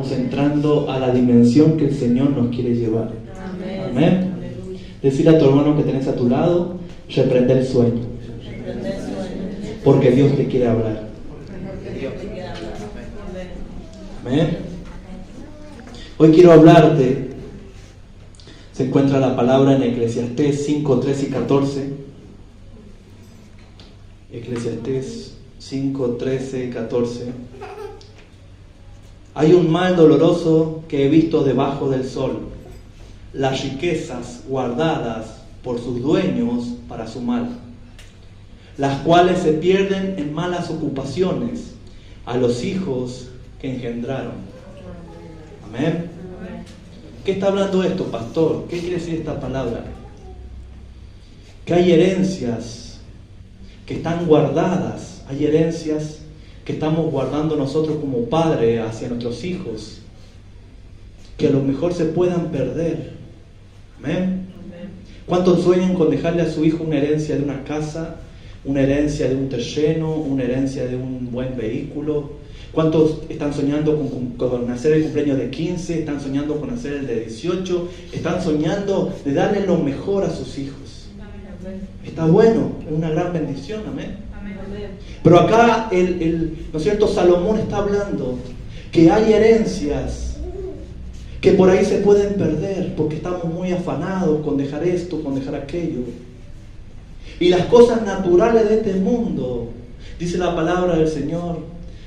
Estamos entrando a la dimensión que el Señor nos quiere llevar. Amén. Decirle a tu hermano que tenés a tu lado, reprende el sueño. Porque Dios te quiere hablar. Amén. Hoy quiero hablarte. Se encuentra la palabra en Eclesiastés 5, 13 y 14. Eclesiastés 5, 13 y 14. Hay un mal doloroso que he visto debajo del sol, las riquezas guardadas por sus dueños para su mal, las cuales se pierden en malas ocupaciones a los hijos que engendraron. Amén. ¿Qué está hablando esto, pastor? ¿Qué quiere decir esta palabra? Que hay herencias que están guardadas, hay herencias que estamos guardando nosotros como padres hacia nuestros hijos, que a lo mejor se puedan perder. Amén. ¿Cuántos sueñan con dejarle a su hijo una herencia de una casa, una herencia de un terreno, una herencia de un buen vehículo? ¿Cuántos están soñando con hacer el cumpleaños de 15? ¿Están soñando con hacer el de 18? ¿Están soñando de darle lo mejor a sus hijos? Está bueno, es una gran bendición. Amén. Pero acá, ¿no es cierto? Salomón está hablando que hay herencias que por ahí se pueden perder porque estamos muy afanados con dejar esto, con dejar aquello. Y las cosas naturales de este mundo, dice la palabra del Señor,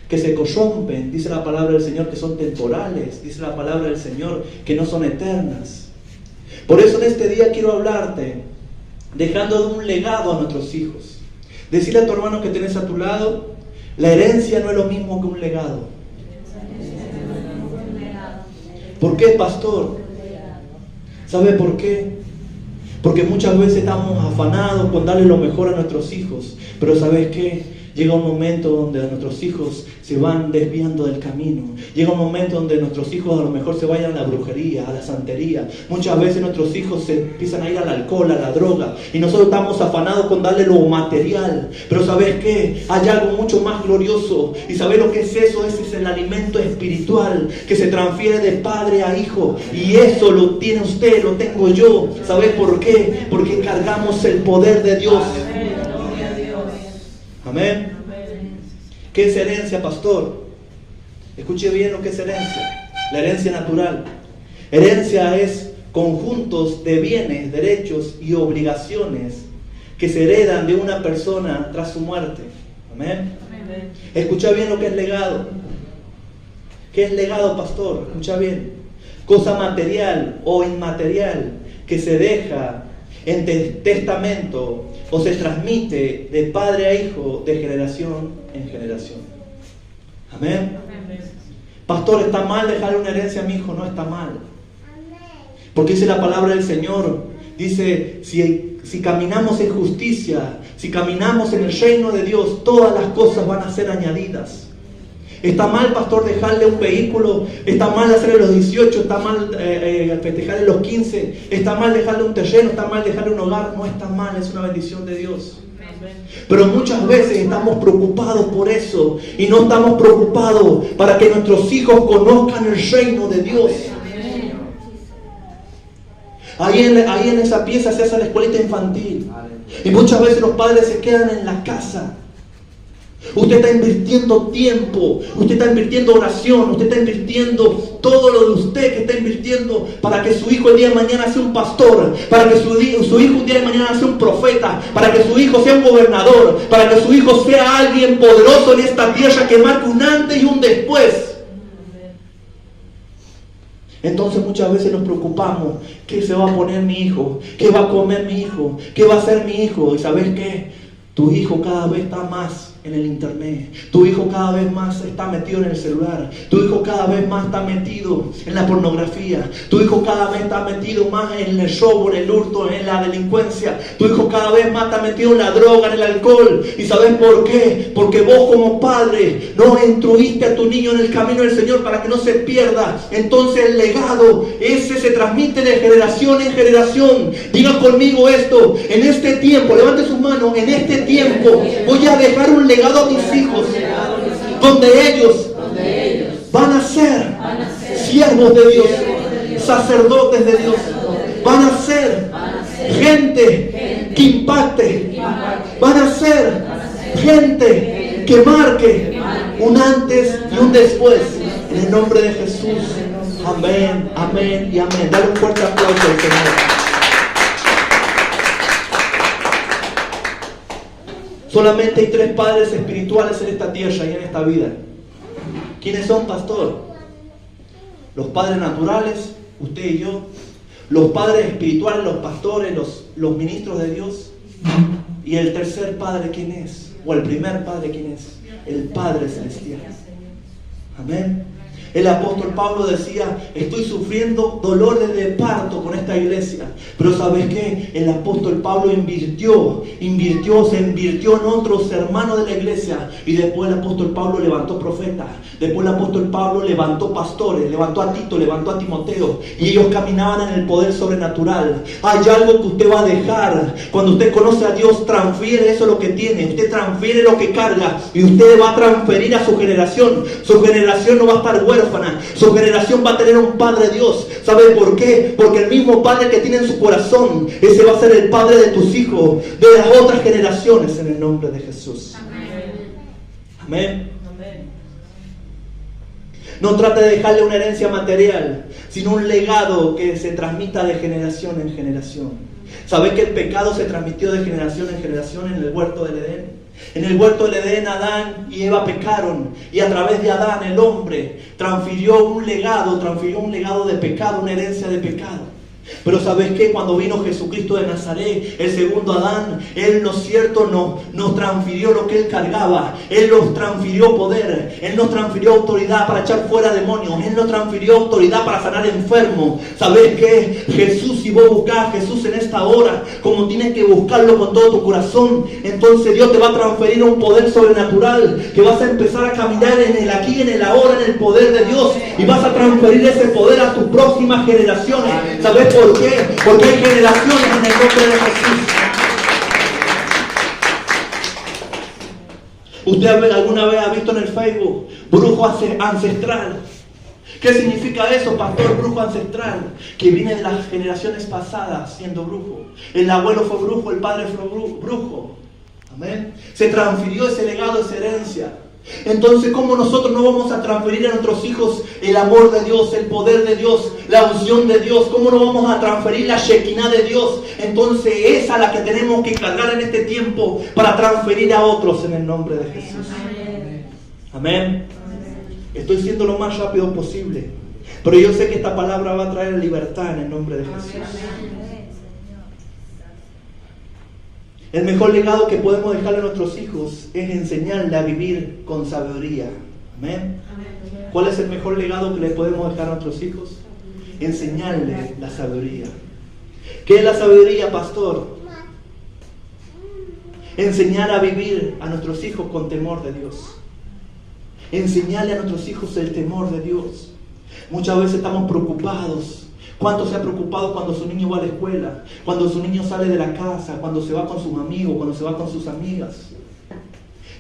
que se corrompen, dice la palabra del Señor que son temporales, dice la palabra del Señor que no son eternas. Por eso en este día quiero hablarte, dejando un legado a nuestros hijos. Decirle a tu hermano que tenés a tu lado, la herencia no es lo mismo que un legado. ¿Por qué, pastor? ¿Sabe por qué? Porque muchas veces estamos afanados con darle lo mejor a nuestros hijos. Pero ¿sabes qué? Llega un momento donde nuestros hijos se van desviando del camino. Llega un momento donde nuestros hijos a lo mejor se vayan a la brujería, a la santería. Muchas veces nuestros hijos se empiezan a ir al alcohol, a la droga. Y nosotros estamos afanados con darle lo material. Pero ¿sabes qué? Hay algo mucho más glorioso. ¿Y sabes lo que es eso? Ese es el alimento espiritual que se transfiere de padre a hijo. Y eso lo tiene usted, lo tengo yo. ¿Sabes por qué? Porque cargamos el poder de Dios. Amén. ¿Qué es herencia, pastor? Escuche bien lo que es herencia. La herencia natural. Herencia es conjuntos de bienes, derechos y obligaciones que se heredan de una persona tras su muerte. Amén. Escucha bien lo que es legado. ¿Qué es legado, pastor? Escucha bien. Cosa material o inmaterial que se deja en testamento o se transmite de padre a hijo, de generación en generación. Amén. Pastor, ¿está mal dejarle una herencia a mi hijo? No está mal. Porque dice la palabra del Señor, dice, si caminamos en justicia, si caminamos en el reino de Dios, todas las cosas van a ser añadidas. ¿Está mal, pastor, dejarle un vehículo? ¿Está mal hacerle los 18? ¿Está mal festejarle los 15? ¿Está mal dejarle un terreno? ¿Está mal dejarle un hogar? No está mal, es una bendición de Dios. Pero muchas veces estamos preocupados por eso y no estamos preocupados para que nuestros hijos conozcan el reino de Dios. Ahí en esa pieza se hace la escuelita infantil y muchas veces los padres se quedan en la casa. Usted está invirtiendo tiempo, usted está invirtiendo oración, usted está invirtiendo todo lo de usted que está invirtiendo para que su hijo el día de mañana sea un pastor, para que su hijo un día de mañana sea un profeta, para que su hijo sea un gobernador, para que su hijo sea alguien poderoso en esta tierra que marque un antes y un después. Entonces muchas veces nos preocupamos, ¿qué se va a poner mi hijo? ¿Qué va a comer mi hijo? ¿Qué va a hacer mi hijo? ¿Y sabes qué? Tu hijo cada vez está más en el internet. Tu hijo cada vez más está metido en el celular. Tu hijo cada vez más está metido en la pornografía. Tu hijo cada vez está metido más en el robo, en el hurto, en la delincuencia. Tu hijo cada vez más está metido en la droga, en el alcohol. ¿Y sabes por qué? Porque vos como padre no instruiste a tu niño en el camino del Señor para que no se pierda. Entonces el legado ese se transmite de generación en generación. Diga conmigo esto: en este tiempo, levante sus manos, en este tiempo voy a dejar un legado a mis hijos donde ellos van a ser siervos de Dios, sacerdotes de Dios. Van a ser gente que impacte. Van a ser gente que marque un antes y un después. En el nombre de Jesús. Amén, amén y amén. Dale un fuerte aplauso al Señor. Solamente hay 3 padres espirituales en esta tierra y en esta vida. ¿Quiénes son, pastor? Los padres naturales, usted y yo. Los padres espirituales, los pastores, los ministros de Dios. Y el tercer padre, ¿quién es? O el primer padre, ¿quién es? El Padre Celestial. Amén. El apóstol Pablo decía, estoy sufriendo dolores de parto con esta iglesia. Pero ¿sabes qué? El apóstol Pablo se invirtió en otros hermanos de la iglesia. Y después el apóstol Pablo levantó profetas. Después el apóstol Pablo levantó pastores, levantó a Tito, levantó a Timoteo. Y ellos caminaban en el poder sobrenatural. Hay algo que usted va a dejar. Cuando usted conoce a Dios, transfiere eso lo que tiene. Usted transfiere lo que carga. Y usted va a transferir a su generación. Su generación no va a estar huérfana. Su generación va a tener un Padre Dios. ¿Sabe por qué? Porque el mismo Padre que tiene en su corazón, ese va a ser el Padre de tus hijos, de las otras generaciones, en el nombre de Jesús. Amén. No trate de dejarle una herencia material, sino un legado que se transmita de generación en generación. ¿Sabe que el pecado se transmitió de generación en generación en el huerto del Edén? En el huerto del Edén, Adán y Eva pecaron, y a través de Adán el hombre transfirió un legado de pecado, una herencia de pecado. Pero ¿sabes qué? Cuando vino Jesucristo de Nazaret, el segundo Adán, Él nos transfirió lo que Él cargaba. Él nos transfirió poder, Él nos transfirió autoridad para echar fuera demonios, Él nos transfirió autoridad para sanar enfermos. ¿Sabes qué? Jesús, si vos buscás a Jesús en esta hora, como tienes que buscarlo con todo tu corazón, entonces Dios te va a transferir un poder sobrenatural, que vas a empezar a caminar en el aquí, en el ahora, en el poder de Dios, y vas a transferir ese poder a tus próximas generaciones. ¿Sabes por qué? Porque hay generaciones en el nombre de Jesús. ¿Usted alguna vez ha visto en el Facebook brujo ancestral? ¿Qué significa eso, pastor? Brujo ancestral, que viene de las generaciones pasadas siendo brujo. El abuelo fue brujo, el padre fue brujo. Amén. Se transfirió ese legado, esa herencia. Entonces, ¿cómo nosotros no vamos a transferir a nuestros hijos el amor de Dios, el poder de Dios, la unción de Dios? ¿Cómo no vamos a transferir la Shekinah de Dios? Entonces, esa es la que tenemos que cargar en este tiempo para transferir a otros en el nombre de Jesús. Amén. Estoy siendo lo más rápido posible, pero yo sé que esta palabra va a traer libertad en el nombre de Jesús. El mejor legado que podemos dejarle a nuestros hijos es enseñarle a vivir con sabiduría. Amén. ¿Cuál es el mejor legado que le podemos dejar a nuestros hijos? Enseñarle la sabiduría. ¿Qué es la sabiduría, pastor? Enseñar a vivir a nuestros hijos con temor de Dios. Enseñarle a nuestros hijos el temor de Dios. Muchas veces estamos preocupados. ¿Cuánto se ha preocupado cuando su niño va a la escuela? Cuando su niño sale de la casa, cuando se va con sus amigos, cuando se va con sus amigas.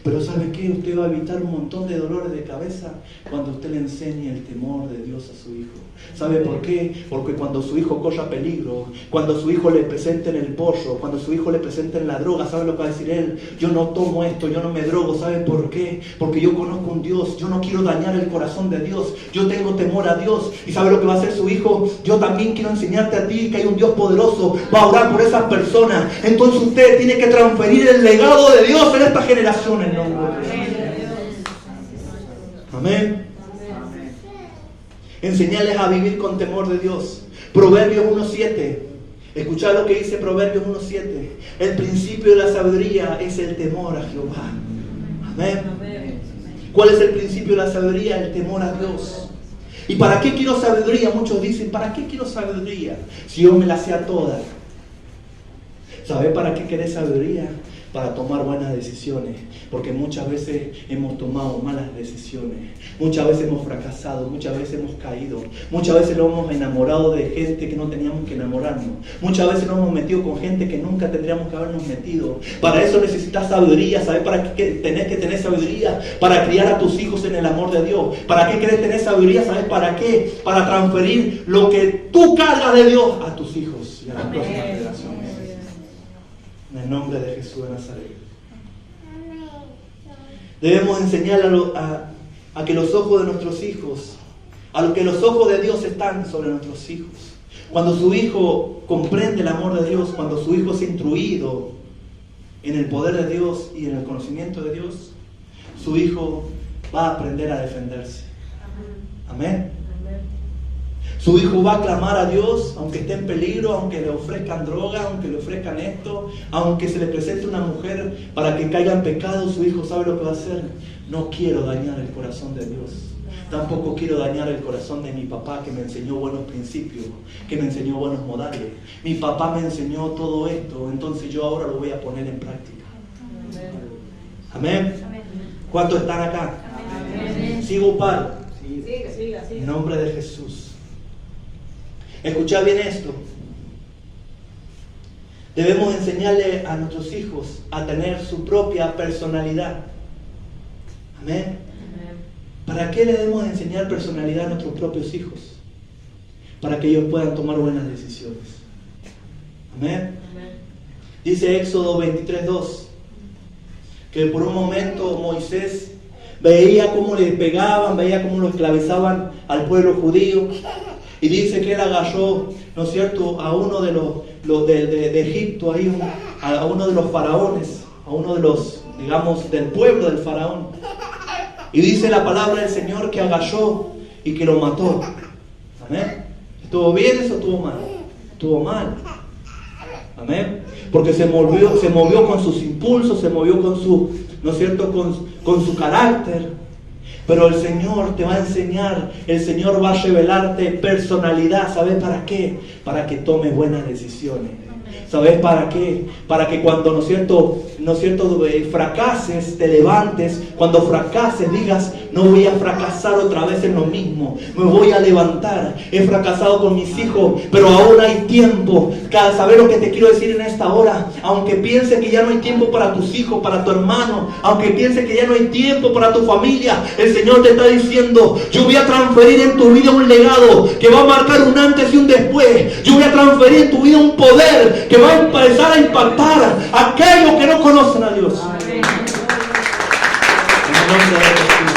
Pero ¿sabe qué? Usted va a evitar un montón de dolores de cabeza cuando usted le enseñe el temor de Dios a su hijo. ¿Sabe por qué? Porque cuando su hijo corra peligro, cuando su hijo le presenten el porro, cuando su hijo le presenten la droga, ¿sabe lo que va a decir él? Yo no tomo esto, yo no me drogo. ¿Sabe por qué? Porque yo conozco un Dios, yo no quiero dañar el corazón de Dios, yo tengo temor a Dios. ¿Y sabe lo que va a hacer su hijo? Yo también quiero enseñarte a ti que hay un Dios poderoso, va a orar por esas personas. Entonces usted tiene que transferir el legado de Dios en esta generación en nombre de Jesús. Amén. Enseñarles a vivir con temor de Dios. Proverbios 1:7. Escuchad lo que dice Proverbios 1:7. El principio de la sabiduría es el temor a Jehová. Amén. ¿Cuál es el principio de la sabiduría? El temor a Dios. ¿Y para qué quiero sabiduría? Muchos dicen, ¿para qué quiero sabiduría? Si yo me la sé a todas. ¿Sabe para qué querés sabiduría? para tomar buenas decisiones, porque muchas veces hemos tomado malas decisiones, muchas veces hemos fracasado, muchas veces hemos caído, muchas veces nos hemos enamorado de gente que no teníamos que enamorarnos, muchas veces nos hemos metido con gente que nunca tendríamos que habernos metido. Para eso necesitas sabiduría. ¿Sabes para qué tenés que tener sabiduría? Para criar a tus hijos en el amor de Dios. ¿Para qué querés tener sabiduría? ¿Sabes para qué? Para transferir lo que tú cargas de Dios a tus hijos y a las próximas generaciones. En el nombre de Jesús de Nazaret. Debemos enseñar a que los ojos de nuestros hijos, a lo que los ojos de Dios están sobre nuestros hijos. Cuando su hijo comprende el amor de Dios, cuando su hijo es instruido en el poder de Dios y en el conocimiento de Dios, su hijo va a aprender a defenderse. Amén. Su hijo va a clamar a Dios, aunque esté en peligro, aunque le ofrezcan droga, aunque le ofrezcan esto, aunque se le presente una mujer para que caiga en pecado. Su hijo sabe lo que va a hacer. No quiero dañar el corazón de Dios. Tampoco quiero dañar el corazón de mi papá, que me enseñó buenos principios, que me enseñó buenos modales. Mi papá me enseñó todo esto, entonces yo ahora lo voy a poner en práctica. Amén. ¿Cuántos están acá? Amén. ¿Sigo par? Siga. En nombre de Jesús. Escuchad bien esto. Debemos enseñarle a nuestros hijos a tener su propia personalidad. Amén. ¿Para qué le debemos enseñar personalidad a nuestros propios hijos? Para que ellos puedan tomar buenas decisiones. Amén. Dice Éxodo 23:2 que por un momento Moisés veía cómo le pegaban, veía cómo lo esclavizaban al pueblo judío. Y dice que él agarró, ¿no es cierto?, a uno de los de Egipto, ahí, a uno de los faraones, a uno de los, digamos, del pueblo del faraón. Y dice la palabra del Señor que agarró y que lo mató. Amén. ¿Estuvo bien eso o estuvo mal? Estuvo mal. Amén. Porque se movió con sus impulsos, se movió con su, ¿no es cierto?, con su carácter. Pero el Señor te va a enseñar, el Señor va a revelarte personalidad. ¿Sabes para qué? Para que tomes buenas decisiones. ¿Sabes para qué? Para que cuando, ¿no es cierto, fracases, te levantes. Cuando fracases, digas, no voy a fracasar otra vez en lo mismo. Me voy a levantar. He fracasado con mis hijos, pero aún hay tiempo. ¿Sabes lo que te quiero decir en esta hora? Aunque pienses que ya no hay tiempo para tus hijos, para tu hermano, aunque pienses que ya no hay tiempo para tu familia, el Señor te está diciendo, yo voy a transferir en tu vida un legado que va a marcar un antes y un después. Yo voy a transferir en tu vida un poder que va a empezar a impactar a aquellos que no conocen a Dios. En el nombre de Jesús.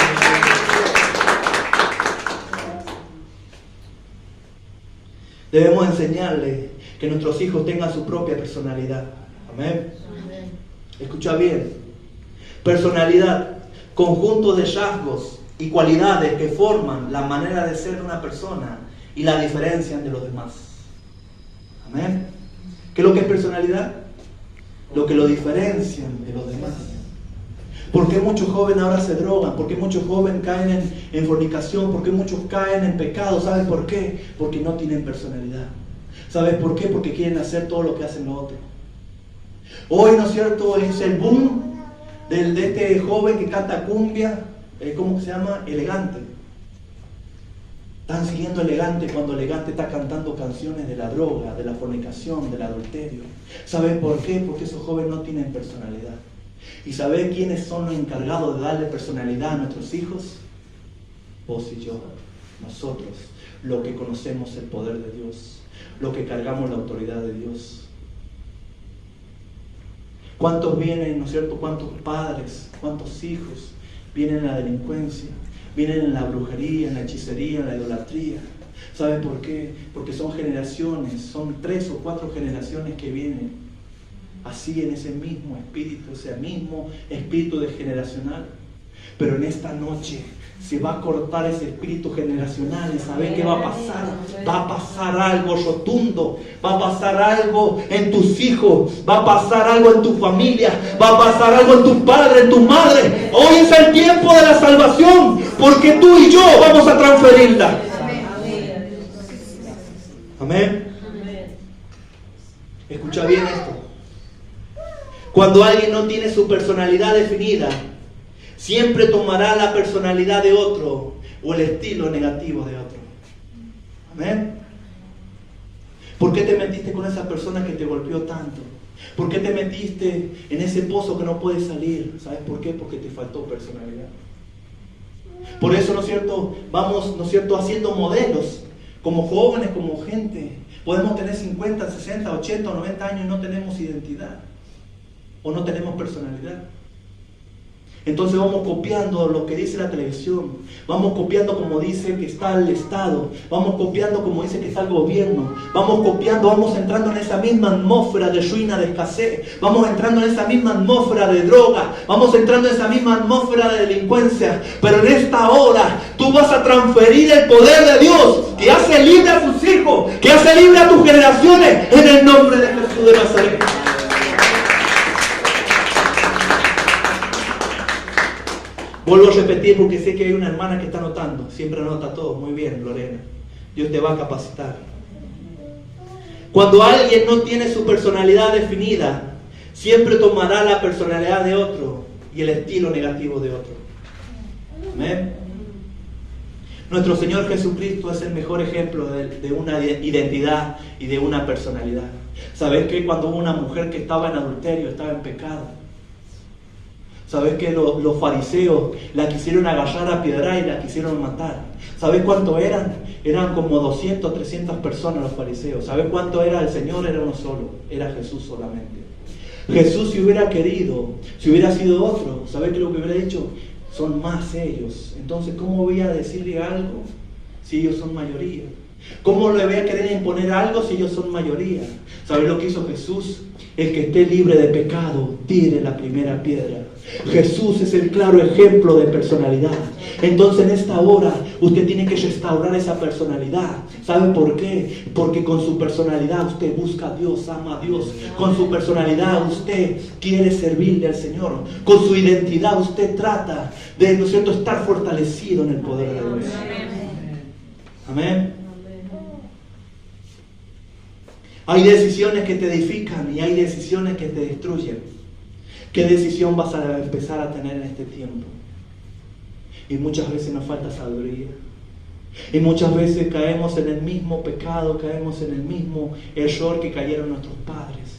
Debemos enseñarles que nuestros hijos tengan su propia personalidad. Amén. Escucha bien. Personalidad, conjunto de rasgos y cualidades que forman la manera de ser de una persona y la diferencian de los demás. Amén. ¿Qué es lo que es personalidad? Lo que lo diferencian de los demás. ¿Por qué muchos jóvenes ahora se drogan? ¿Por qué muchos jóvenes caen en fornicación? ¿Por qué muchos caen en pecado? ¿Sabes por qué? Porque no tienen personalidad. ¿Sabes por qué? Porque quieren hacer todo lo que hacen los otros. Hoy, ¿no es cierto?, es el boom de este joven que canta cumbia, ¿cómo se llama? Elegante. Están siguiendo Elegante cuando Elegante está cantando canciones de la droga, de la fornicación, del adulterio. ¿Sabes por qué? Porque esos jóvenes no tienen personalidad. ¿Y sabes quiénes son los encargados de darle personalidad a nuestros hijos? Vos y yo, nosotros, los que conocemos el poder de Dios, los que cargamos la autoridad de Dios. ¿Cuántos vienen, ¿no es cierto? ¿Cuántos padres, cuántos hijos vienen en la delincuencia? Vienen en la brujería, en la hechicería, en la idolatría. ¿Sabes por qué? Porque son generaciones, son 3 o 4 generaciones que vienen así en ese mismo espíritu de generacional. Pero en esta noche se va a cortar ese espíritu generacional. ¿Y sabes qué va a pasar? Va a pasar algo rotundo. Va a pasar algo en tus hijos. Va a pasar algo en tu familia. Va a pasar algo en tu padre, en tu madre. Hoy es el tiempo de la salvación, porque tú y yo vamos a transferirla. Amén. Escucha bien esto. Cuando alguien no tiene su personalidad definida, siempre tomará la personalidad de otro o el estilo negativo de otro. Amén. ¿Por qué te metiste con esa persona que te golpeó tanto? ¿Por qué te metiste en ese pozo que no puedes salir? ¿Sabes por qué? Porque te faltó personalidad. Por eso, ¿no es cierto? Vamos, ¿no es cierto?, haciendo modelos, como jóvenes, como gente. Podemos tener 50, 60, 80 o 90 años y no tenemos identidad. O no tenemos personalidad. Entonces vamos copiando lo que dice la televisión, vamos copiando como dice que está el Estado, vamos copiando como dice que está el gobierno, vamos copiando, vamos entrando en esa misma atmósfera de ruina, de escasez, vamos entrando en esa misma atmósfera de droga, vamos entrando en esa misma atmósfera de delincuencia. Pero en esta hora tú vas a transferir el poder de Dios, que hace libre a sus hijos, que hace libre a tus generaciones, en el nombre de Jesús de Nazaret. Vuelvo a repetir porque sé que hay una hermana que está anotando. Siempre anota todo. Muy bien, Lorena. Dios te va a capacitar. Cuando alguien no tiene su personalidad definida, siempre tomará la personalidad de otro y el estilo negativo de otro. Amén. Nuestro Señor Jesucristo es el mejor ejemplo de una identidad y de una personalidad. ¿Sabes que cuando hubo una mujer que estaba en adulterio, estaba en pecado? ¿Sabes que los fariseos la quisieron agarrar a piedra y la quisieron matar? ¿Sabes cuánto eran? Eran como 200, 300 personas los fariseos. ¿Sabes cuánto era el Señor? Era uno solo. Era Jesús solamente. Jesús, si hubiera querido, si hubiera sido otro, ¿sabes qué lo que hubiera dicho? Son más ellos. Entonces, ¿cómo voy a decirle algo si ellos son mayoría? ¿Cómo le voy a querer imponer algo si ellos son mayoría? ¿Sabes lo que hizo Jesús? El que esté libre de pecado, tire la primera piedra. Jesús es el claro ejemplo de personalidad. Entonces en esta hora usted tiene que restaurar esa personalidad. ¿Sabe por qué? Porque con su personalidad usted busca a Dios, ama a Dios. Con su personalidad usted quiere servirle al Señor. Con su identidad usted trata de, ¿no es cierto?, estar fortalecido en el poder de Dios. Amén. Hay decisiones que te edifican y hay decisiones que te destruyen. ¿Qué decisión vas a empezar a tener en este tiempo? Y muchas veces nos falta sabiduría. Y muchas veces caemos en el mismo pecado, caemos en el mismo error que cayeron nuestros padres.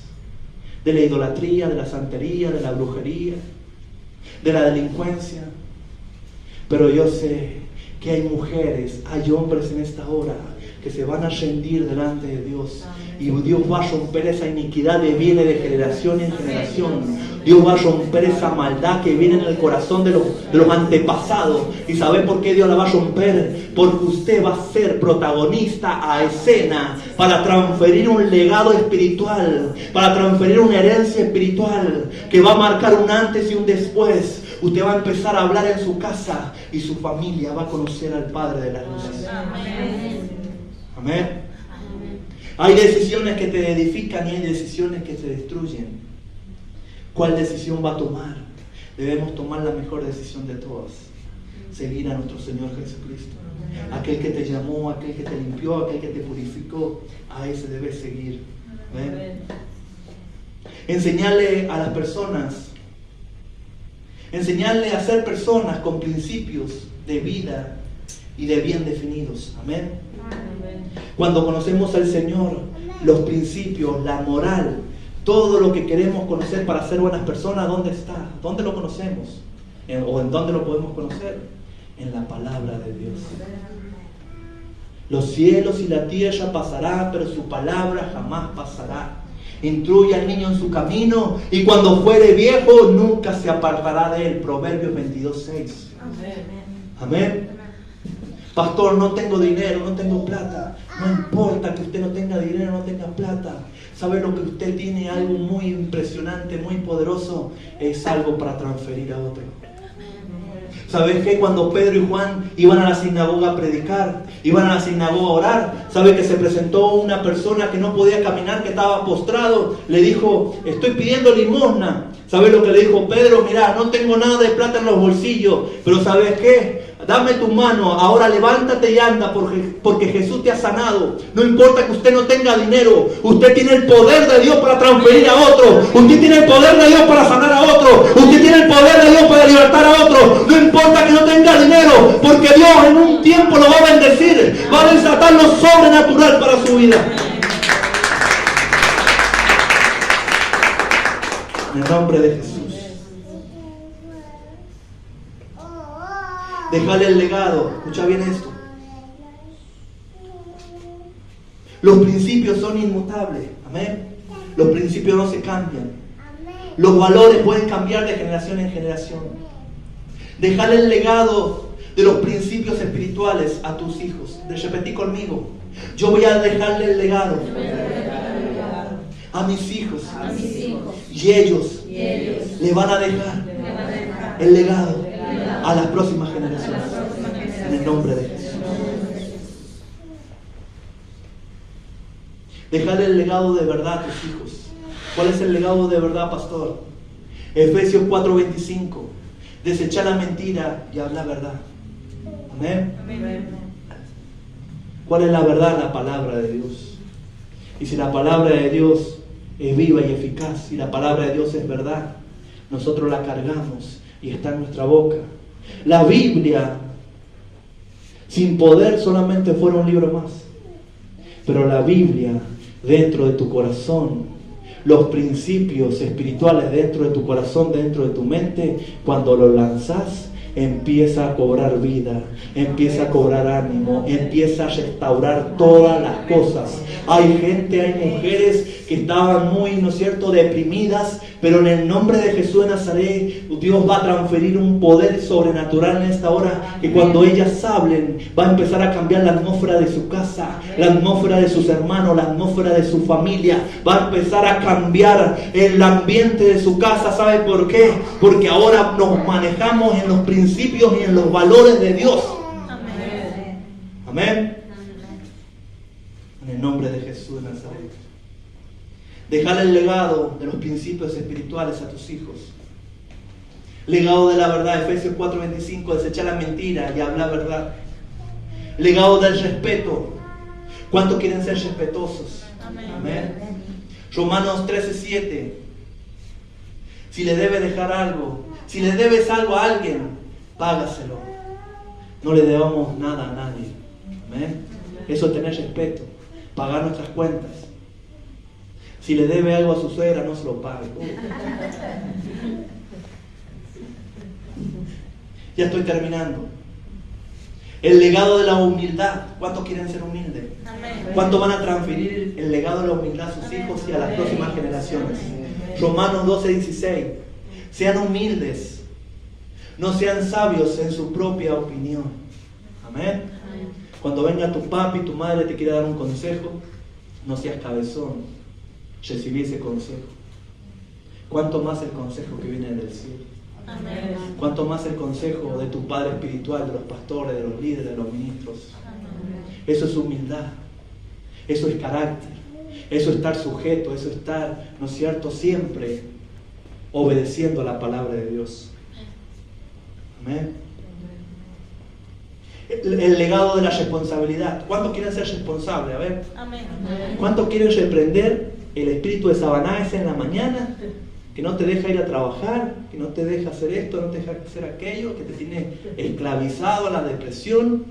De la idolatría, de la santería, de la brujería, de la delincuencia. Pero yo sé que hay mujeres, hay hombres en esta hora que se van a rendir delante de Dios. Y Dios va a romper esa iniquidad que viene de generación en generación. Dios va a romper esa maldad que viene en el corazón de los antepasados. ¿Y sabe por qué Dios la va a romper? Porque usted va a ser protagonista a escena para transferir un legado espiritual, para transferir una herencia espiritual que va a marcar un antes y un después. Usted va a empezar a hablar en su casa y su familia va a conocer al Padre de las luces. Amén. Hay decisiones que te edifican y hay decisiones que te destruyen. ¿Cuál decisión va a tomar? Debemos tomar la mejor decisión de todas. Seguir a nuestro Señor Jesucristo. Aquel que te llamó, aquel que te limpió, aquel que te purificó. A ese debes seguir. ¿Ven? Enseñarle a las personas. Enseñarle a ser personas con principios de vida y de bien definidos. Amén. Cuando conocemos al Señor, los principios, la moral, todo lo que queremos conocer para ser buenas personas, ¿dónde está? ¿Dónde lo conocemos? ¿O en dónde lo podemos conocer? En la palabra de Dios. Los cielos y la tierra pasarán, pero su palabra jamás pasará. Instruye al niño en su camino y cuando fuere viejo nunca se apartará de él. Proverbios 22:6. Amén. Pastor, no tengo dinero, no tengo plata. No importa que usted no tenga dinero, no tenga plata. ¿Sabe lo que usted tiene? Algo muy impresionante, muy poderoso. Es algo para transferir a otro. ¿Sabes qué? Cuando Pedro y Juan iban a la sinagoga a predicar, iban a la sinagoga a orar, ¿sabe que se presentó una persona que no podía caminar, que estaba postrado? Le dijo, estoy pidiendo limosna. ¿Sabes lo que le dijo Pedro? Mira, no tengo nada de plata en los bolsillos, pero ¿sabes qué? Dame tu mano, ahora levántate y anda porque Jesús te ha sanado. No importa que usted no tenga dinero, usted tiene el poder de Dios para transferir a otro. Usted tiene el poder de Dios para sanar a otro. Usted tiene el poder de Dios para libertar a otro. No importa que no tenga dinero, porque Dios en un tiempo lo va a bendecir. Va a desatar lo sobrenatural para su vida. En el nombre de Jesús. Déjale el legado. Escucha bien esto. Los principios son inmutables. Amén. Los principios no se cambian. Los valores pueden cambiar de generación en generación. Déjale el legado de los principios espirituales a tus hijos. Repetí conmigo. Yo voy a dejarle el legado a mis hijos. Y ellos le van a dejar el legado a las próximas generaciones. En el nombre de Jesús. Dejarle el legado de verdad a tus hijos. ¿Cuál es el legado de verdad, pastor? Efesios 4:25. Desechar la mentira y hablar verdad. Amén. ¿Cuál es la verdad? La palabra de Dios. Y si la palabra de Dios es viva y eficaz, y la palabra de Dios es verdad, nosotros la cargamos y está en nuestra boca. La Biblia, sin poder, solamente fuera un libro más. Pero la Biblia, dentro de tu corazón, los principios espirituales dentro de tu corazón, dentro de tu mente, cuando los lanzas, empieza a cobrar vida, empieza a cobrar ánimo, empieza a restaurar todas las cosas. Hay gente, hay mujeres que estaban muy, ¿no es cierto?, deprimidas, pero en el nombre de Jesús de Nazaret, Dios va a transferir un poder sobrenatural en esta hora, que cuando ellas hablen, va a empezar a cambiar la atmósfera de su casa, la atmósfera de sus hermanos, la atmósfera de su familia, va a empezar a cambiar el ambiente de su casa. ¿Sabe por qué? Porque ahora nos manejamos en los principios y en los valores de Dios. Amén. Amén. En el nombre de Jesús de Nazaret. Dejar el legado de los principios espirituales a tus hijos. Legado de la verdad, Efesios 4:25, desechar la mentira y hablar verdad. Legado del respeto. ¿Cuántos quieren ser respetuosos? Amén. Romanos 13:7. Si le debes dejar algo, si le debes algo a alguien, págaselo. No le debamos nada a nadie. Amén. Eso es tener respeto. Pagar nuestras cuentas. Si le debe algo a su suegra, no se lo pague. Ya estoy terminando. El legado de la humildad. ¿Cuántos quieren ser humildes? ¿Cuántos van a transferir el legado de la humildad a sus hijos y a las próximas generaciones? Romanos 12:16. Sean humildes. No sean sabios en su propia opinión. Amén. Cuando venga tu papi y tu madre te quiera dar un consejo, no seas cabezón. Recibí ese consejo. ¿Cuánto más el consejo que viene del cielo? Amén. ¿Cuánto más el consejo de tu Padre espiritual, de los pastores, de los líderes, de los ministros? Amén. Eso es humildad. Eso es carácter. Eso es estar sujeto. Eso es estar, ¿no es cierto?, siempre obedeciendo a la palabra de Dios. Amén. El legado de la responsabilidad. ¿Cuántos quieren ser responsables? A ver. Amén. ¿Cuántos quieren reprender el espíritu de Sabanás en la mañana, que no te deja ir a trabajar, que no te deja hacer esto, no te deja hacer aquello, que te tiene esclavizado a la depresión?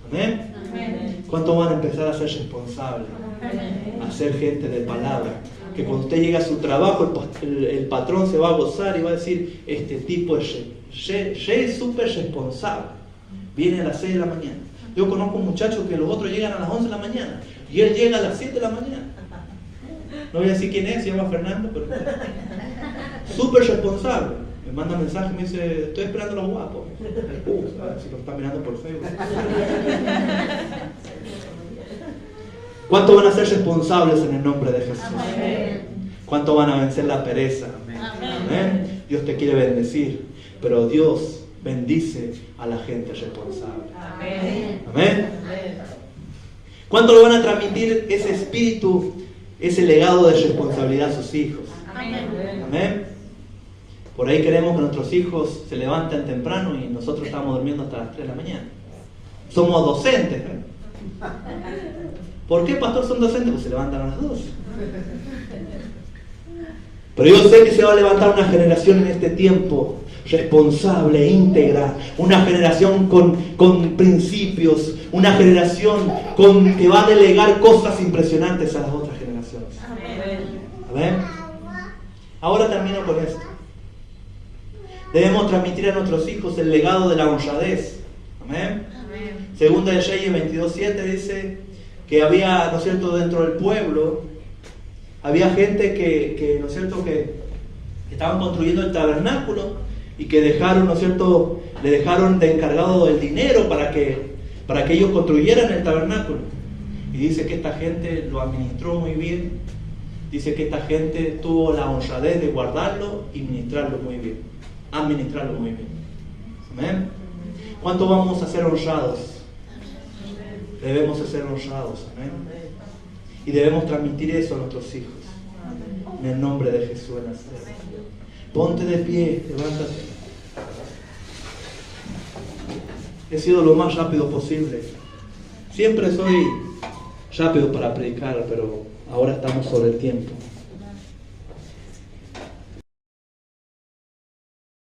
Amén. Amén. ¿Cuántos van a empezar a ser responsables? Amén. A ser gente de palabra. Que cuando usted llegue a su trabajo, el patrón se va a gozar y va a decir: este tipo es súper responsable. Viene a las 6 de la mañana. Yo conozco un muchacho que los otros llegan a las 11 de la mañana y él llega a las 7 de la mañana. No voy a decir quién es, se llama Fernando, pero súper responsable. Me manda mensaje y me dice: estoy esperando a los guapos. A ver si lo está mirando por Facebook. ¿Cuántos van a ser responsables en el nombre de Jesús? Amén. ¿Cuántos van a vencer la pereza? Amén. Amén. Dios te quiere bendecir, pero Dios bendice a la gente responsable. Amén. Amén. ¿Cuántos le van a transmitir ese espíritu, ese legado de responsabilidad a sus hijos? Amén. Amén. Por ahí queremos que nuestros hijos se levanten temprano y nosotros estamos durmiendo hasta las 3 de la mañana. Somos docentes, ¿eh? ¿Por qué, pastor, son docentes? Pues se levantan a las 12. Pero yo sé que se va a levantar una generación en este tiempo responsable, íntegra, una generación con principios, una generación que va a delegar cosas impresionantes a las otras generaciones. Amén. Ahora termino con esto. Debemos transmitir a nuestros hijos el legado de la honradez. Amén. Segunda de Reyes 22:7 dice que había, ¿no es cierto?, dentro del pueblo, había gente que ¿no es cierto?, que estaban construyendo el tabernáculo y que dejaron, ¿no es cierto?, le dejaron de encargado el dinero para que ellos construyeran el tabernáculo. Y dice que esta gente lo administró muy bien. Dice que esta gente tuvo la honradez de guardarlo y administrarlo muy bien. Amén. ¿Cuánto vamos a ser honrados? Debemos de ser honrados. Amén. Y debemos transmitir eso a nuestros hijos. En el nombre de Jesús de Nazaret. Ponte de pie, levántate. He sido lo más rápido posible. Siempre soy rápido para predicar, pero ahora estamos sobre el tiempo.